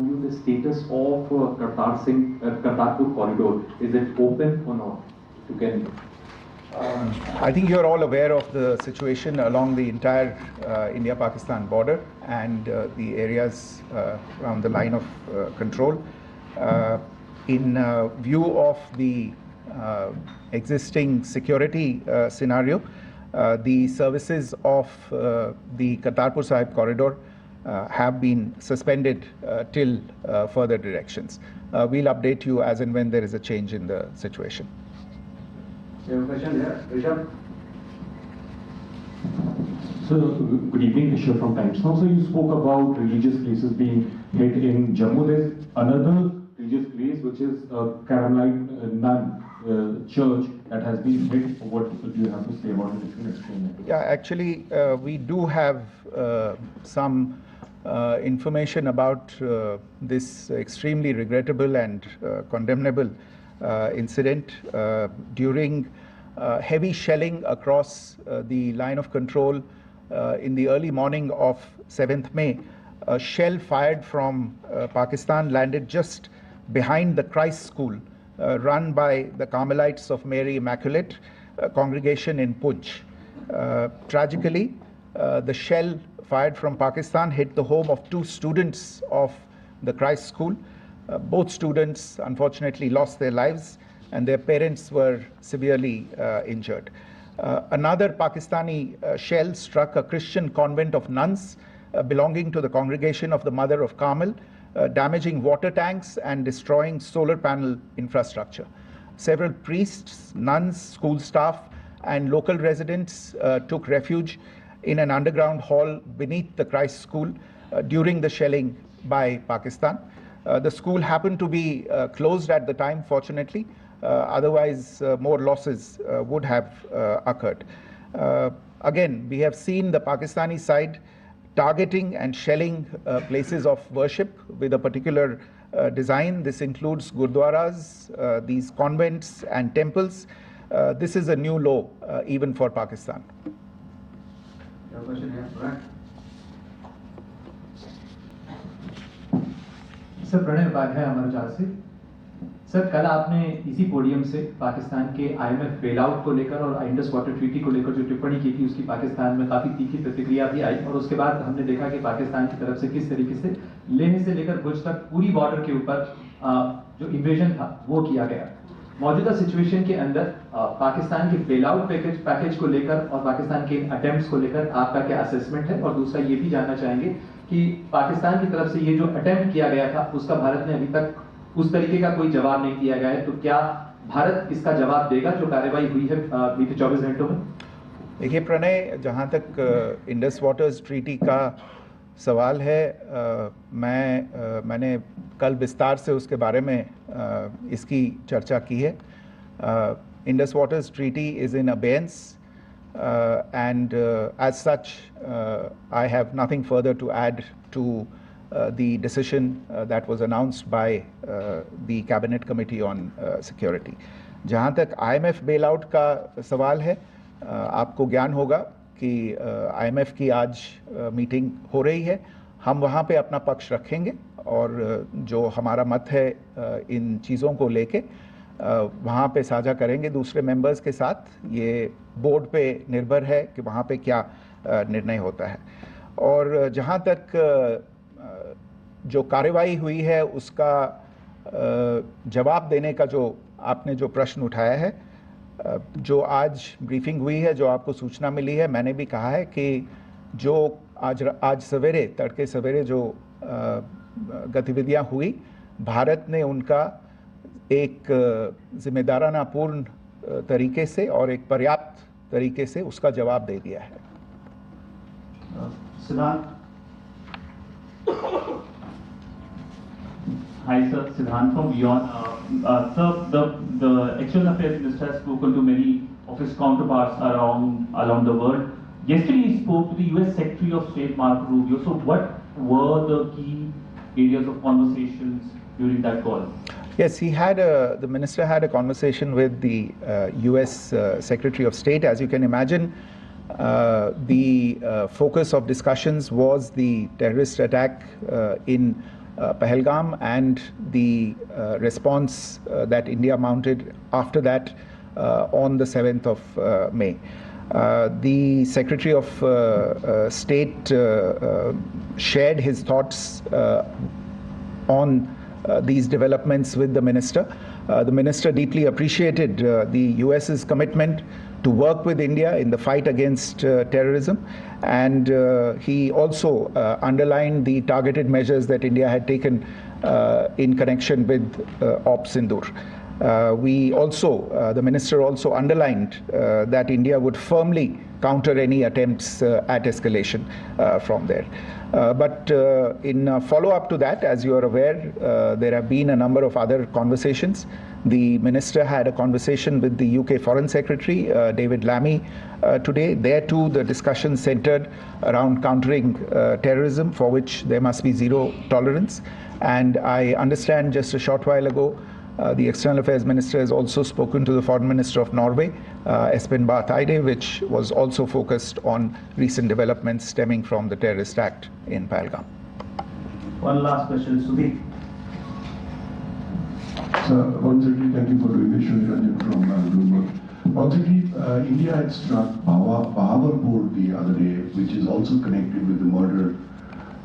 The status of Kartarpur corridor, is it open or not? You can. I think you're all aware of the situation along the entire India-Pakistan border and the areas around the line of control. In view of the existing security scenario, the services of the Kartarpur Sahib corridor have been suspended till further directions. We'll update you as and when there is a change in the situation. You have a question here, Rishabh? So, good evening, Rishabh from Times Now. So, you spoke about religious places being hit in Jammu. There's another religious place which is Carmelite Nun church that has been hit. What do you have to say about it? If you can explain that. Yeah, actually, we do have some information about this extremely regrettable and condemnable incident. During heavy shelling across the line of control in the early morning of 7th May, a shell fired from Pakistan landed just behind the Christ School run by the Carmelites of Mary Immaculate congregation in Poonch. Tragically, the shell fired from Pakistan hit the home of 2 students of the Christ School. Both students unfortunately lost their lives and their parents were severely injured. Another Pakistani shell struck a Christian convent of nuns belonging to the congregation of the Mother of Carmel, damaging water tanks and destroying solar panel infrastructure. Several priests, nuns, school staff and local residents took refuge in an underground hall beneath the Christ School during the shelling by Pakistan. The school happened to be closed at the time, fortunately. Otherwise, more losses would have occurred. Again, we have seen the Pakistani side targeting and shelling places of worship with a particular design. This includes Gurdwaras, these convents and temples. This is a new low even for Pakistan. You have a question here, Brad? Sir Pranay Upadhyay Amar Ujala से। Sir कल आपने इसी podium से पाकिस्तान के IMF bailout को लेकर और Indus water treaty को लेकर जो टिप्पणी की थी उसकी पाकिस्तान में काफी तीखी प्रतिक्रिया भी आई और उसके बाद हमने देखा कि पाकिस्तान की तरफ से किस तरीके से लेह से लेकर भुज तक पूरी बॉर्डर के ऊपर जो इन्वेजन था वो किया गया। मौजूदा सिचुएशन के अंदर पाकिस्तान के बेलआउट पैकेज को लेकर और पाकिस्तान के अटेम्प्ट्स को लेकर आपका क्या असेसमेंट है? और दूसरा ये भी जानना चाहेंगे कि पाकिस्तान की तरफ से ये जो अटेम्प्ट किया गया था उसका भारत ने अभी तक उस तरीके का कोई जवाब नहीं दिया गया है, तो क्या भारत इसका जवाब देगा जो कार्रवाई हुई है बीते 24 घंटों में? देखिए प्रणय, जहाँ तक इंडस वाटर्स ट्रीटी का सवाल है, मैंने कल विस्तार से उसके बारे में इसकी चर्चा की है. Indus waters treaty is in abeyance and as such I have nothing further to add to the decision that was announced by the Cabinet Committee on Security. जहाँ तक IMF bailout का सवाल है, आपको ज्ञान होगा कि IMF की आज मीटिंग हो रही है. हम वहाँ पे अपना पक्ष रखेंगे और जो हमारा मत है इन चीज़ों को लेके वहाँ पे साझा करेंगे दूसरे मेंबर्स के साथ. ये बोर्ड पे निर्भर है कि वहाँ पे क्या निर्णय होता है. और जहाँ तक जो कार्रवाई हुई है उसका जवाब देने का जो आपने जो प्रश्न उठाया है, जो आज ब्रीफिंग हुई है, जो आपको सूचना मिली है, मैंने भी कहा है कि जो आज सवेरे तड़के सवेरे जो गतिविधियाँ हुई, भारत ने उनका एक जिम्मेदाराना पूर्ण तरीके से और एक पर्याप्त तरीके से उसका जवाब दे दिया है. सिद्धांत. Hi sir, Siddhant from Beyond. Sir, the External Affairs Minister has spoken to many of his counterparts around the world. Yesterday he spoke to the US Secretary of State Marco Rubio. So what were the key areas of conversations during that call? Yes, the minister had a conversation with the US Secretary of State. As you can imagine, the focus of discussions was the terrorist attack in Pahalgam and the response that India mounted after that on the 7th of May. The Secretary of State shared his thoughts on these developments with the minister. The minister deeply appreciated the US's commitment to work with India in the fight against terrorism, and he also underlined the targeted measures that India had taken in connection with Op Sindoor. The minister also underlined that India would firmly counter any attempts at escalation from there. But in follow-up to that, as you are aware, there have been a number of other conversations. The minister had a conversation with the UK Foreign Secretary, David Lammy, today. There too, the discussion centered around countering terrorism, for which there must be zero tolerance. And I understand just a short while ago, the External Affairs Minister has also spoken to the Foreign Minister of Norway, Espen Barth Eide, which was also focused on recent developments stemming from the terrorist act in Pahalgam. One last question, Sudhir. Sir, once again, thank you for doing this. Shuri from Bloomberg. Once again, India had struck Bahawalpur the other day, which is also connected with the murder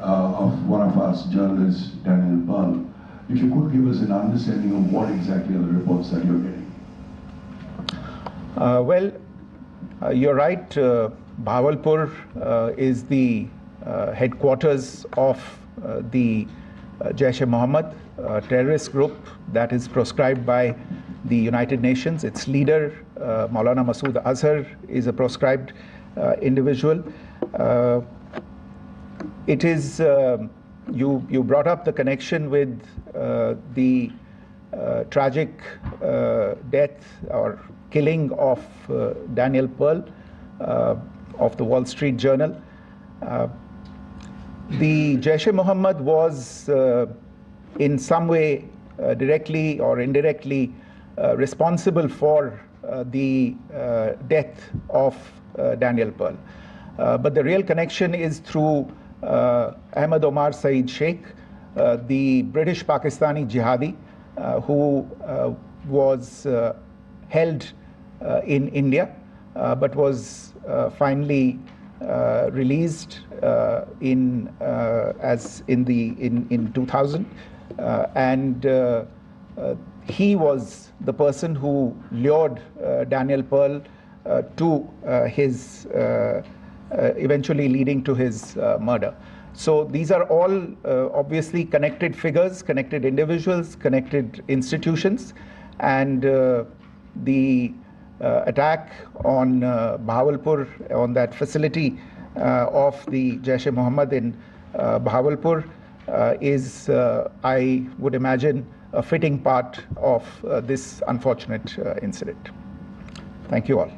of one of our journalists, Daniel Pearl. If you could give us an understanding of what exactly are the reports that you're getting. You're right. Bahawalpur is the headquarters of the Jaish-e-Mohammed terrorist group that is proscribed by the United Nations. Its leader, Maulana Masood Azhar, is a proscribed individual. It is you brought up the connection with the tragic death or killing of Daniel Pearl of the Wall Street Journal. The Jaish-e-Mohammed was in some way directly or indirectly responsible for the death of Daniel Pearl. But the real connection is through Ahmed Omar Saeed Sheikh, the British Pakistani jihadi who was held in India but was finally released in 2000, and he was the person who lured Daniel Pearl to his eventually leading to his murder. So these are all obviously connected figures, connected individuals, connected institutions, and the attack on Bahawalpur, on that facility of the Jaish-e-Mohammed in Bahawalpur is, I would imagine, a fitting part of this unfortunate incident. Thank you all.